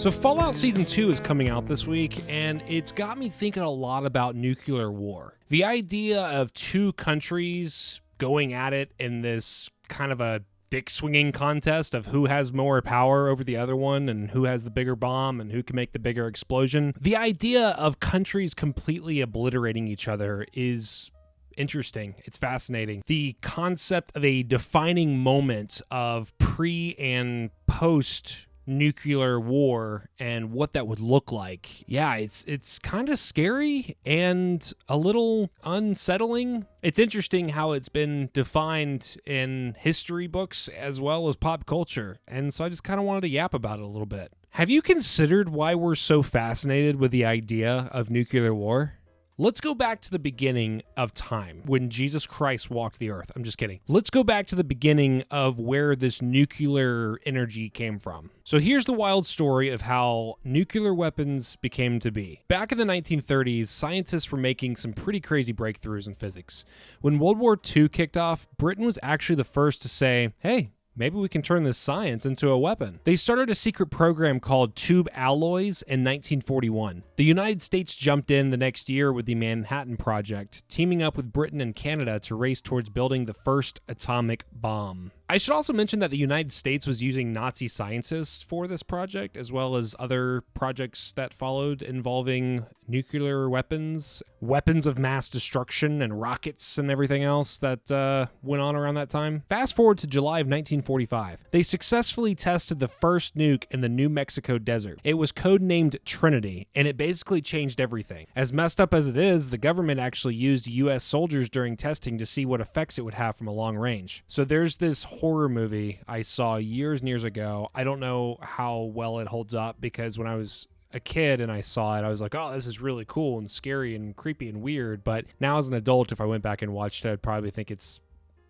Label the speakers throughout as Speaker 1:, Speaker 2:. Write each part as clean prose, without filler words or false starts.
Speaker 1: So Fallout Season 2 is coming out this week, and it's got me thinking a lot about nuclear war. The idea of two countries going at it in this kind of a dick-swinging contest of who has more power over the other one and who has the bigger bomb and who can make the bigger explosion. The idea of countries completely obliterating each other is interesting. It's fascinating. The concept of a defining moment of pre and post nuclear war and what that would look like. Yeah, it's kind of scary and a little unsettling. It's interesting how it's been defined in history books as well as pop culture. And so I just kind of wanted to yap about it a little bit. Have you considered why we're so fascinated with the idea of nuclear war? Let's go back to the beginning of time when Jesus Christ walked the earth. I'm just kidding. Let's go back to the beginning of where this nuclear energy came from. So here's the wild story of how nuclear weapons became to be. Back in the 1930s, scientists were making some pretty crazy breakthroughs in physics. When World War II kicked off, Britain was actually the first to say, hey, maybe we can turn this science into a weapon. They started a secret program called tube alloys in 1941. The United States jumped in the next year with the Manhattan Project, teaming up with Britain and Canada to race towards building the first atomic bomb. I should also mention that the United States was using Nazi scientists for this project, as well as other projects that followed involving nuclear weapons, weapons of mass destruction, and rockets and everything else that went on around that time. Fast forward to July of 1945. They successfully tested the first nuke in the New Mexico desert. It was codenamed Trinity, and it basically changed everything. As messed up as it is, the government actually used U.S. soldiers during testing to see what effects it would have from a long range. So there's this horror movie I saw years and years ago. I don't know how well it holds up because when I was a kid and I saw it, I was like, oh, this is really cool and scary and creepy and weird. But now as an adult, if I went back and watched it, I'd probably think it's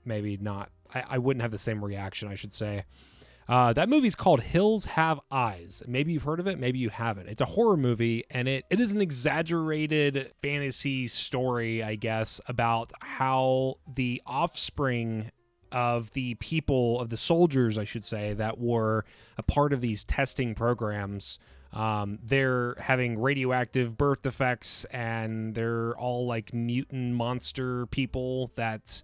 Speaker 1: maybe not. I wouldn't have the same reaction, I should say. That movie's called Hills Have Eyes. Maybe you've heard of it, maybe you haven't. It's a horror movie, and it is an exaggerated fantasy story, I guess, about how the offspring of the people, of the soldiers, I should say, that were a part of these testing programs, they're having radioactive birth defects, and they're all like mutant monster people that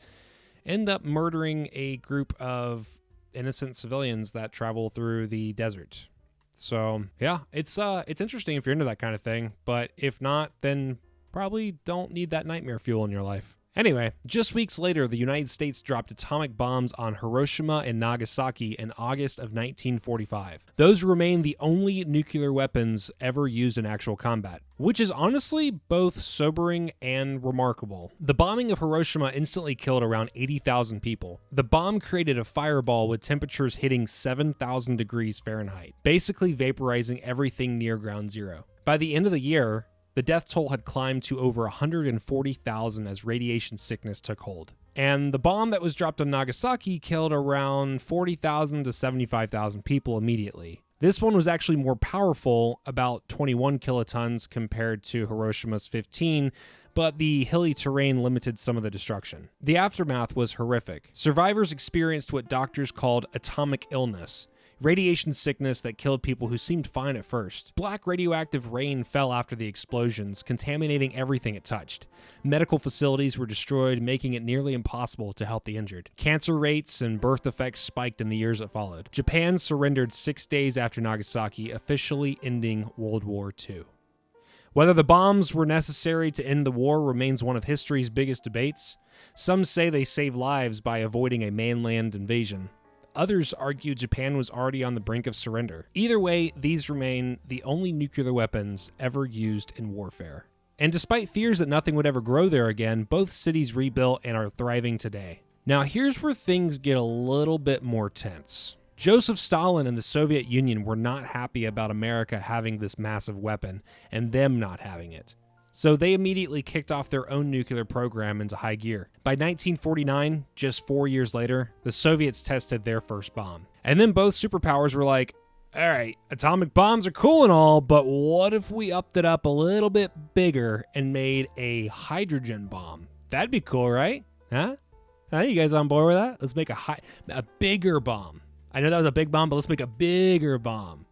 Speaker 1: end up murdering a group of innocent civilians that travel through the desert. So yeah, it's interesting if you're into that kind of thing, but if not, then probably don't need that nightmare fuel in your life. Anyway, just weeks later, the United States dropped atomic bombs on Hiroshima and Nagasaki in August of 1945. Those remain the only nuclear weapons ever used in actual combat, which is honestly both sobering and remarkable. The bombing of Hiroshima instantly killed around 80,000 people. The bomb created a fireball with temperatures hitting 7,000 degrees Fahrenheit, basically vaporizing everything near ground zero. By the end of the year, the death toll had climbed to over 140,000 as radiation sickness took hold. And the bomb that was dropped on Nagasaki killed around 40,000 to 75,000 people immediately. This one was actually more powerful, about 21 kilotons compared to Hiroshima's 15, but the hilly terrain limited some of the destruction. The aftermath was horrific. Survivors experienced what doctors called atomic illness, radiation sickness that killed people who seemed fine at first. Black radioactive rain fell after the explosions, contaminating everything it touched. Medical facilities were destroyed, making it nearly impossible to help the injured. Cancer rates and birth defects spiked in the years that followed. Japan surrendered 6 days after Nagasaki, officially ending World War II. Whether the bombs were necessary to end the war remains one of history's biggest debates. Some say they saved lives by avoiding a mainland invasion. Others argue Japan was already on the brink of surrender. Either way, these remain the only nuclear weapons ever used in warfare. And despite fears that nothing would ever grow there again, both cities rebuilt and are thriving today. Now here's where things get a little bit more tense. Joseph Stalin and the Soviet Union were not happy about America having this massive weapon and them not having it. So they immediately kicked off their own nuclear program into high gear. By 1949, just 4 years later, the Soviets tested their first bomb. And then both superpowers were like, all right, atomic bombs are cool and all, but what if we upped it up a little bit bigger and made a hydrogen bomb? That'd be cool, right? Huh? You guys on board with that? Let's make a bigger bomb. I know that was a big bomb, but let's make a bigger bomb.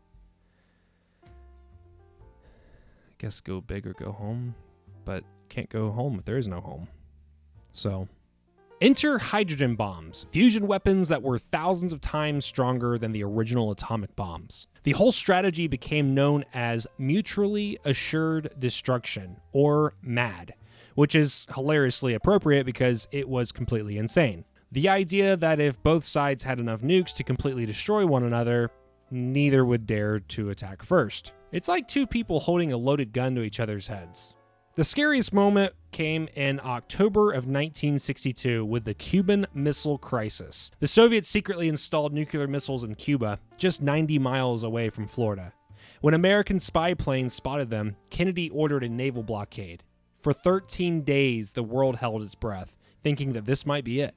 Speaker 1: guess go big or go home, but can't go home if there is no home. So, enter hydrogen bombs, fusion weapons that were thousands of times stronger than the original atomic bombs. The whole strategy became known as mutually assured destruction, or MAD, which is hilariously appropriate because it was completely insane. The idea that if both sides had enough nukes to completely destroy one another, neither would dare to attack first. It's like two people holding a loaded gun to each other's heads. The scariest moment came in October of 1962 with the Cuban Missile Crisis. The Soviets secretly installed nuclear missiles in Cuba, just 90 miles away from Florida. When American spy planes spotted them, Kennedy ordered a naval blockade. For 13 days, the world held its breath, thinking that this might be it.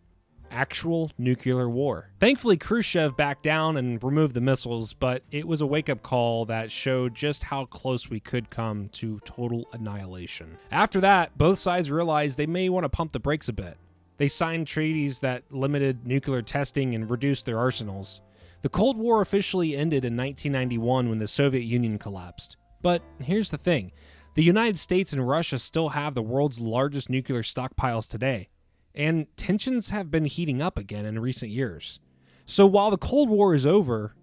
Speaker 1: Actual nuclear war. Thankfully, Khrushchev backed down and removed the missiles, but it was a wake-up call that showed just how close we could come to total annihilation. After that, both sides realized they may want to pump the brakes a bit. They signed treaties that limited nuclear testing and reduced their arsenals. The Cold War officially ended in 1991 when the Soviet Union collapsed. But here's the thing. The United States and Russia still have the world's largest nuclear stockpiles today. And tensions have been heating up again in recent years. So while the Cold War is over,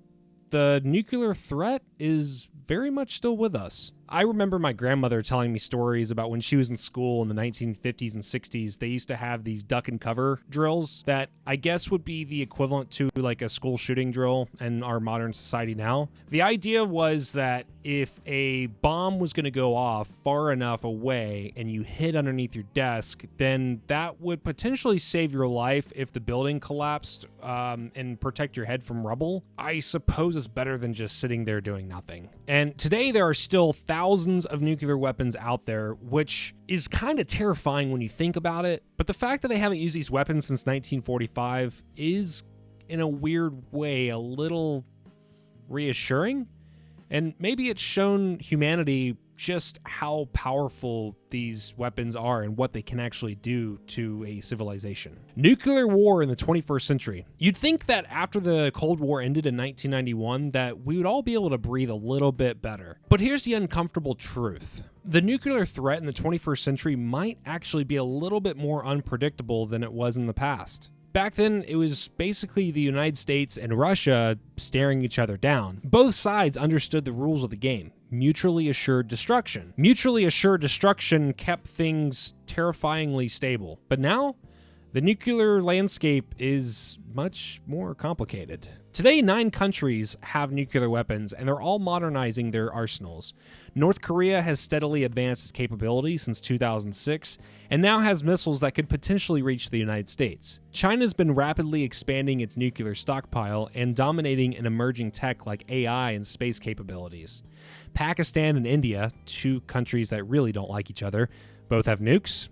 Speaker 1: the nuclear threat is very much still with us. I remember my grandmother telling me stories about when she was in school in the 1950s and 60s. They used to have these duck and cover drills that I guess would be the equivalent to like a school shooting drill in our modern society now. The idea was that if a bomb was going to go off far enough away and you hid underneath your desk, then that would potentially save your life if the building collapsed and protect your head from rubble. I suppose it's better than just sitting there doing nothing. And today there are still thousands of nuclear weapons out there, which is kind of terrifying when you think about it. But the fact that they haven't used these weapons since 1945 is, in a weird way, a little reassuring. And maybe it's shown humanity just how powerful these weapons are and what they can actually do to a civilization. Nuclear war in the 21st century. You'd think that after the Cold War ended in 1991 that we would all be able to breathe a little bit better. But here's the uncomfortable truth. The nuclear threat in the 21st century might actually be a little bit more unpredictable than it was in the past. Back then, it was basically the United States and Russia staring each other down. Both sides understood the rules of the game. Mutually assured destruction. Mutually assured destruction kept things terrifyingly stable. But now, the nuclear landscape is much more complicated. Today, 9 countries have nuclear weapons, and they're all modernizing their arsenals. North Korea has steadily advanced its capabilities since 2006, and now has missiles that could potentially reach the United States. China's been rapidly expanding its nuclear stockpile and dominating in emerging tech like AI and space capabilities. Pakistan and India, 2 countries that really don't like each other, both have nukes.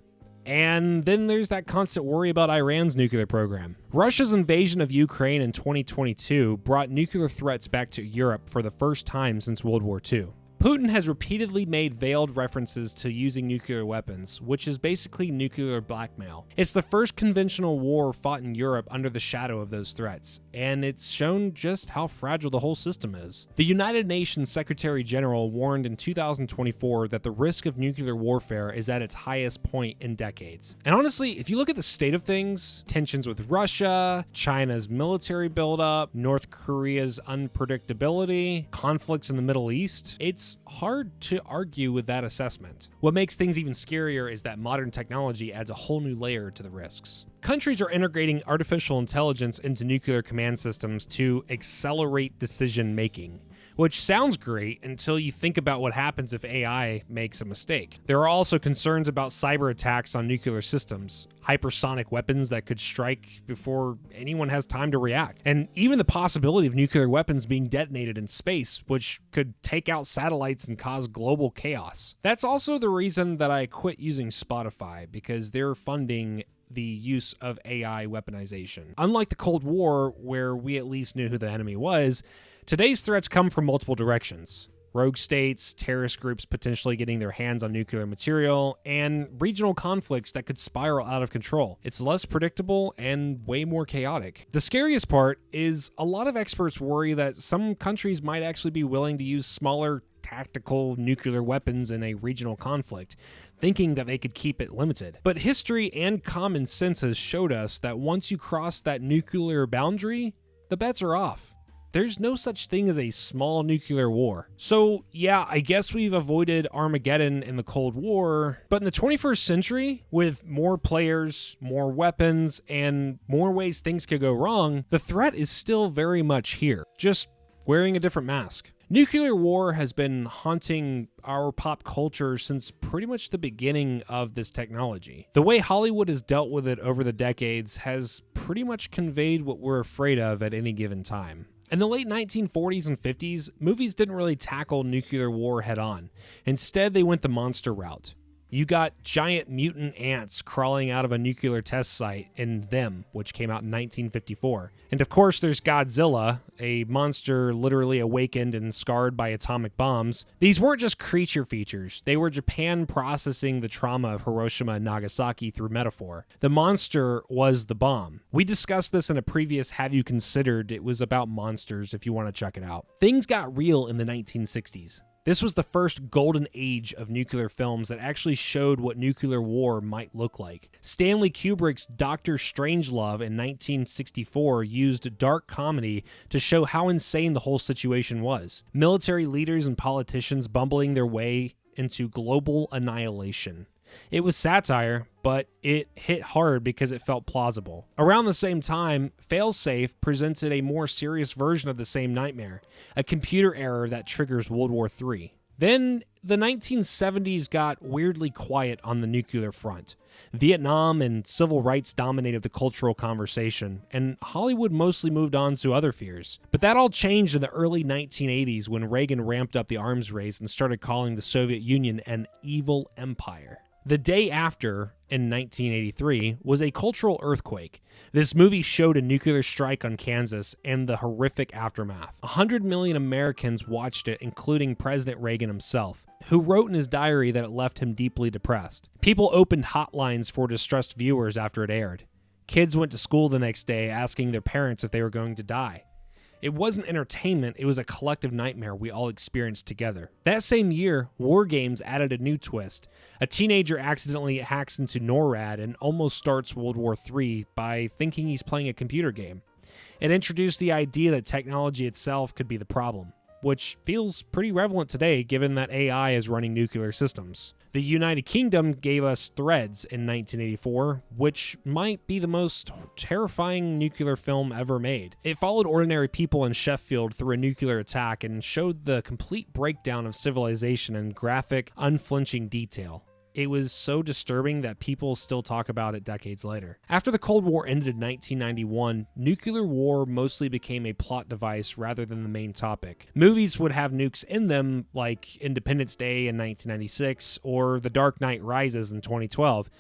Speaker 1: And then there's that constant worry about Iran's nuclear program. Russia's invasion of Ukraine in 2022 brought nuclear threats back to Europe for the first time since World War II. Putin has repeatedly made veiled references to using nuclear weapons, which is basically nuclear blackmail. It's the first conventional war fought in Europe under the shadow of those threats, and it's shown just how fragile the whole system is. The United Nations Secretary General warned in 2024 that the risk of nuclear warfare is at its highest point in decades. And honestly, if you look at the state of things, tensions with Russia, China's military buildup, North Korea's unpredictability, conflicts in the Middle East, it's hard to argue with that assessment. What makes things even scarier is that modern technology adds a whole new layer to the risks. Countries are integrating artificial intelligence into nuclear command systems to accelerate decision making, which sounds great until you think about what happens if AI makes a mistake. There are also concerns about cyber attacks on nuclear systems, hypersonic weapons that could strike before anyone has time to react, and even the possibility of nuclear weapons being detonated in space, which could take out satellites and cause global chaos. That's also the reason that I quit using Spotify, because they're funding the use of AI weaponization. Unlike the Cold War, where we at least knew who the enemy was, today's threats come from multiple directions. rogue states, terrorist groups potentially getting their hands on nuclear material, and regional conflicts that could spiral out of control. It's less predictable and way more chaotic. The scariest part is a lot of experts worry that some countries might actually be willing to use smaller tactical nuclear weapons in a regional conflict, thinking that they could keep it limited. But history and common sense has showed us that once you cross that nuclear boundary, the bets are off. There's no such thing as a small nuclear war. So yeah, I guess we've avoided Armageddon in the Cold War, but in the 21st century, with more players, more weapons, and more ways things could go wrong, the threat is still very much here, just wearing a different mask. Nuclear war has been haunting our pop culture since pretty much the beginning of this technology. The way Hollywood has dealt with it over the decades has pretty much conveyed what we're afraid of at any given time. In the late 1940s and 50s, movies didn't really tackle nuclear war head on. Instead, they went the monster route. You got giant mutant ants crawling out of a nuclear test site in Them, which came out in 1954. And of course, there's Godzilla, a monster literally awakened and scarred by atomic bombs. These weren't just creature features. They were Japan processing the trauma of Hiroshima and Nagasaki through metaphor. The monster was the bomb. We discussed this in a previous Have You Considered? It was about monsters if you want to check it out. Things got real in the 1960s. This was the first golden age of nuclear films that actually showed what nuclear war might look like. Stanley Kubrick's Dr. Strangelove in 1964 used dark comedy to show how insane the whole situation was. Military leaders and politicians bumbling their way into global annihilation. It was satire, but it hit hard because it felt plausible. Around the same time, Failsafe presented a more serious version of the same nightmare, a computer error that triggers World War III. Then, the 1970s got weirdly quiet on the nuclear front. Vietnam and civil rights dominated the cultural conversation, and Hollywood mostly moved on to other fears. But that all changed in the early 1980s when Reagan ramped up the arms race and started calling the Soviet Union an evil empire. The Day After, in 1983, was a cultural earthquake. This movie showed a nuclear strike on Kansas and the horrific aftermath. 100 million Americans watched it, including President Reagan himself, who wrote in his diary that it left him deeply depressed. People opened hotlines for distressed viewers after it aired. Kids went to school the next day asking their parents if they were going to die. It wasn't entertainment, it was a collective nightmare we all experienced together. That same year, War Games added a new twist. A teenager accidentally hacks into NORAD and almost starts World War III by thinking he's playing a computer game. It introduced the idea that technology itself could be the problem, which feels pretty relevant today given that AI is running nuclear systems. The United Kingdom gave us Threads in 1984, which might be the most terrifying nuclear film ever made. It followed ordinary people in Sheffield through a nuclear attack and showed the complete breakdown of civilization in graphic, unflinching detail. It was so disturbing that people still talk about it decades later. After the Cold War ended in 1991, nuclear war mostly became a plot device rather than the main topic. Movies would have nukes in them, like Independence Day in 1996 or The Dark Knight Rises in 2012,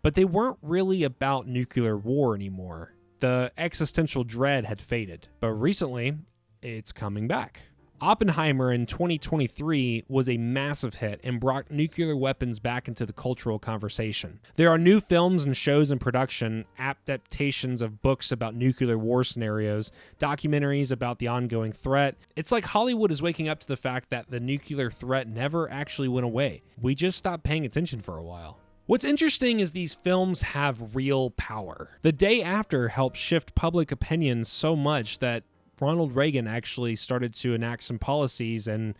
Speaker 1: but they weren't really about nuclear war anymore. The existential dread had faded, but recently, it's coming back. Oppenheimer in 2023 was a massive hit and brought nuclear weapons back into the cultural conversation. There are new films and shows in production, adaptations of books about nuclear war scenarios, documentaries about the ongoing threat. It's like Hollywood is waking up to the fact that the nuclear threat never actually went away. We just stopped paying attention for a while. What's interesting is these films have real power. The Day After helped shift public opinion so much that Ronald Reagan actually started to enact some policies and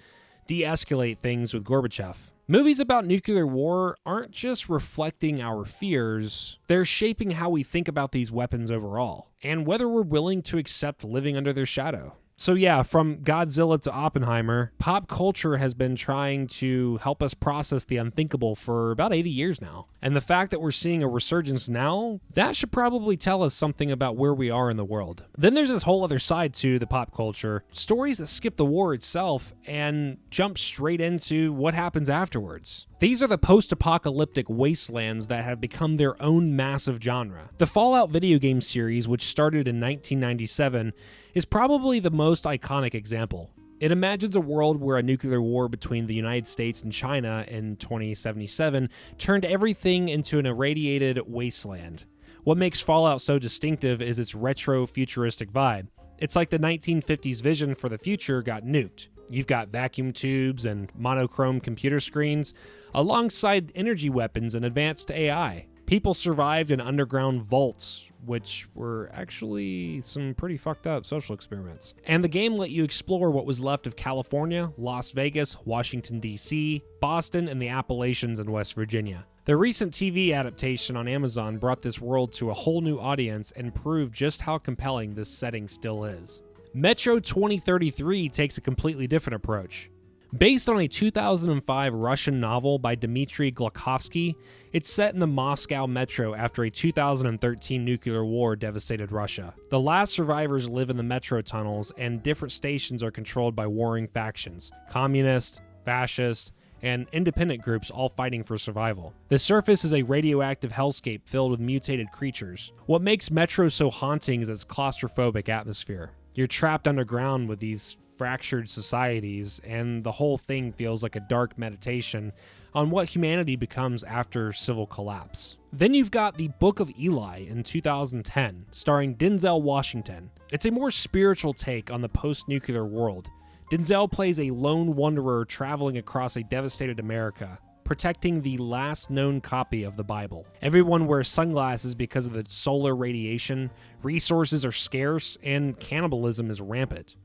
Speaker 1: de-escalate things with Gorbachev. Movies about nuclear war aren't just reflecting our fears, they're shaping how we think about these weapons overall, and whether we're willing to accept living under their shadow. So yeah, from Godzilla to Oppenheimer, pop culture has been trying to help us process the unthinkable for about 80 years now. And the fact that we're seeing a resurgence now, that should probably tell us something about where we are in the world. Then there's this whole other side to the pop culture, stories that skip the war itself and jump straight into what happens afterwards. These are the post-apocalyptic wastelands that have become their own massive genre. The Fallout video game series, which started in 1997, is probably the most iconic example. It imagines a world where a nuclear war between the United States and China in 2077 turned everything into an irradiated wasteland. What makes Fallout so distinctive is its retro-futuristic vibe. It's like the 1950s vision for the future got nuked. You've got vacuum tubes and monochrome computer screens, alongside energy weapons and advanced AI. People survived in underground vaults, which were actually some pretty fucked up social experiments. And the game let you explore what was left of California, Las Vegas, Washington, D.C., Boston, and the Appalachians in West Virginia. The recent TV adaptation on Amazon brought this world to a whole new audience and proved just how compelling this setting still is. Metro 2033 takes a completely different approach. Based on a 2005 Russian novel by Dmitry Glukhovsky, it's set in the Moscow metro after a 2013 nuclear war devastated Russia. The last survivors live in the metro tunnels, and different stations are controlled by warring factions: communist, fascist, and independent groups all fighting for survival. The surface is a radioactive hellscape filled with mutated creatures. What makes Metro so haunting is its claustrophobic atmosphere. You're trapped underground with these fractured societies, and the whole thing feels like a dark meditation on what humanity becomes after civil collapse. Then you've got The Book of Eli in 2010, starring Denzel Washington. It's a more spiritual take on the post-nuclear world. Denzel plays a lone wanderer traveling across a devastated America, protecting the last known copy of the Bible. Everyone wears sunglasses because of the solar radiation, resources are scarce, and cannibalism is rampant.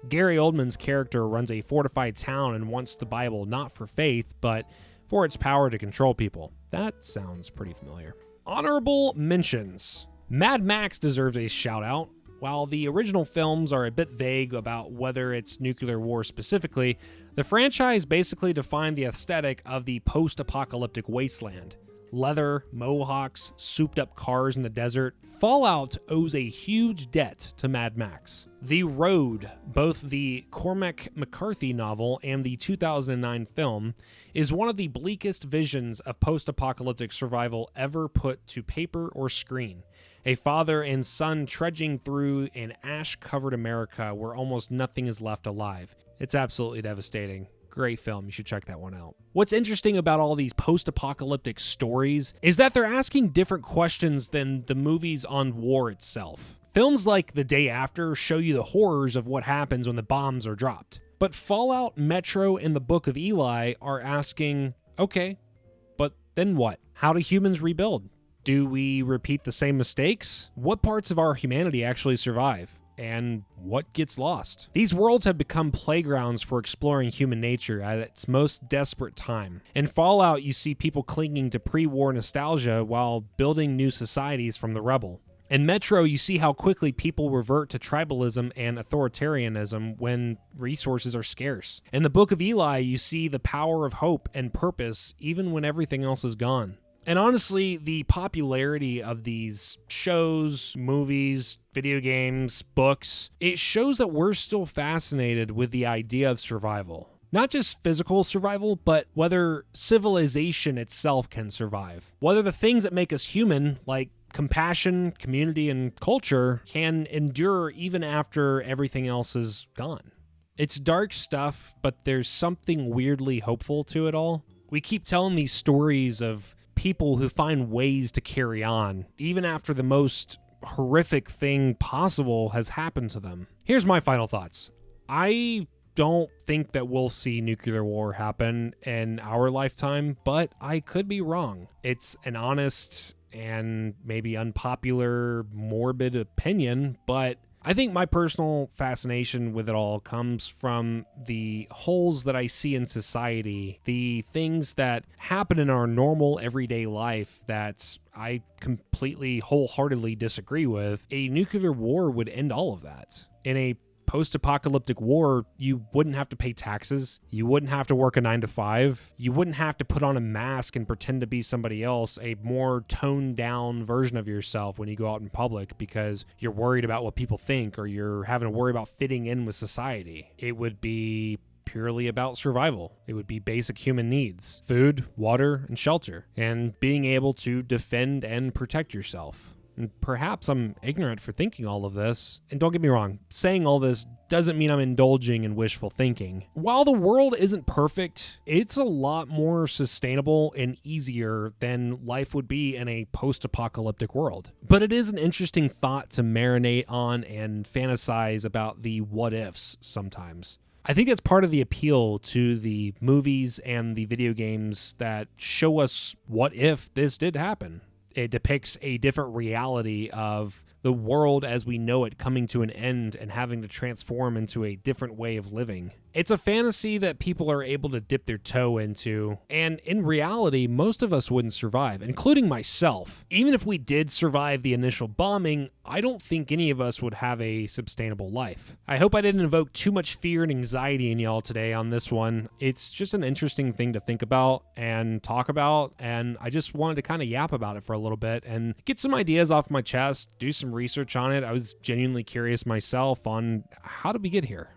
Speaker 1: Gary Oldman's character runs a fortified town and wants the Bible not for faith, but for its power to control people. That sounds pretty familiar. Honorable mentions. Mad Max deserves a shout out. While the original films are a bit vague about whether it's nuclear war specifically, the franchise basically defined the aesthetic of the post-apocalyptic wasteland. Leather, mohawks, souped-up cars in the desert. Fallout owes a huge debt to Mad Max. The Road, both the Cormac McCarthy novel and the 2009 film, is one of the bleakest visions of post-apocalyptic survival ever put to paper or screen. A father and son trudging through an ash-covered America where almost nothing is left alive. It's absolutely devastating. Great film. You should check that one out. What's interesting about all these post-apocalyptic stories is that they're asking different questions than the movies on war itself. Films like The Day After show you the horrors of what happens when the bombs are dropped. But Fallout, Metro, and The Book of Eli are asking, okay, but then what? How do humans rebuild? Do we repeat the same mistakes? What parts of our humanity actually survive? And what gets lost? These worlds have become playgrounds for exploring human nature at its most desperate time. In Fallout, you see people clinging to pre-war nostalgia while building new societies from the rubble. In Metro, you see how quickly people revert to tribalism and authoritarianism when resources are scarce. In the Book of Eli, you see the power of hope and purpose even when everything else is gone. And honestly, the popularity of these shows, movies, video games, books, it shows that we're still fascinated with the idea of survival. Not just physical survival, but whether civilization itself can survive. Whether the things that make us human, like compassion, community, and culture, can endure even after everything else is gone. It's dark stuff, but there's something weirdly hopeful to it all. We keep telling these stories of people who find ways to carry on, even after the most horrific thing possible has happened to them. Here's my final thoughts. I don't think that we'll see nuclear war happen in our lifetime, but I could be wrong. It's an honest and maybe unpopular, morbid opinion, but I think my personal fascination with it all comes from the holes that I see in society, the things that happen in our normal everyday life that I completely wholeheartedly disagree with. A nuclear war would end all of that. In a post-apocalyptic war, you wouldn't have to pay taxes. You wouldn't have to work a 9-to-5. You wouldn't have to put on a mask and pretend to be somebody else, a more toned down version of yourself when you go out in public because you're worried about what people think or you're having to worry about fitting in with society. It would be purely about survival. It would be basic human needs: food, water, and shelter, and being able to defend and protect yourself. And perhaps I'm ignorant for thinking all of this. And don't get me wrong, saying all this doesn't mean I'm indulging in wishful thinking. While the world isn't perfect, it's a lot more sustainable and easier than life would be in a post-apocalyptic world. But it is an interesting thought to marinate on and fantasize about the what-ifs sometimes. I think that's part of the appeal to the movies and the video games that show us what if this did happen. It depicts a different reality of the world as we know it coming to an end and having to transform into a different way of living. It's a fantasy that people are able to dip their toe into, and in reality, most of us wouldn't survive, including myself. Even if we did survive the initial bombing, I don't think any of us would have a sustainable life. I hope I didn't invoke too much fear and anxiety in y'all today on this one. It's just an interesting thing to think about and talk about, and I just wanted to kind of yap about it for a little bit and get some ideas off my chest, do some research on it. I was genuinely curious myself on how did we get here?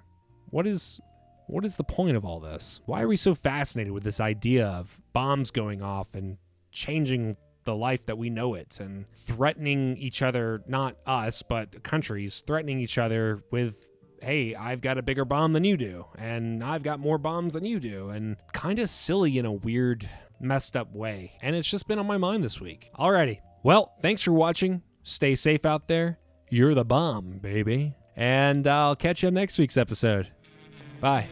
Speaker 1: What is the point of all this? Why are we so fascinated with this idea of bombs going off and changing the life that we know it and threatening each other, not us, but countries threatening each other with, hey, I've got a bigger bomb than you do, and I've got more bombs than you do, and kind of silly in a weird, messed up way. And it's just been on my mind this week. Alrighty. Well, thanks for watching. Stay safe out there. You're the bomb, baby. And I'll catch you on next week's episode. Bye.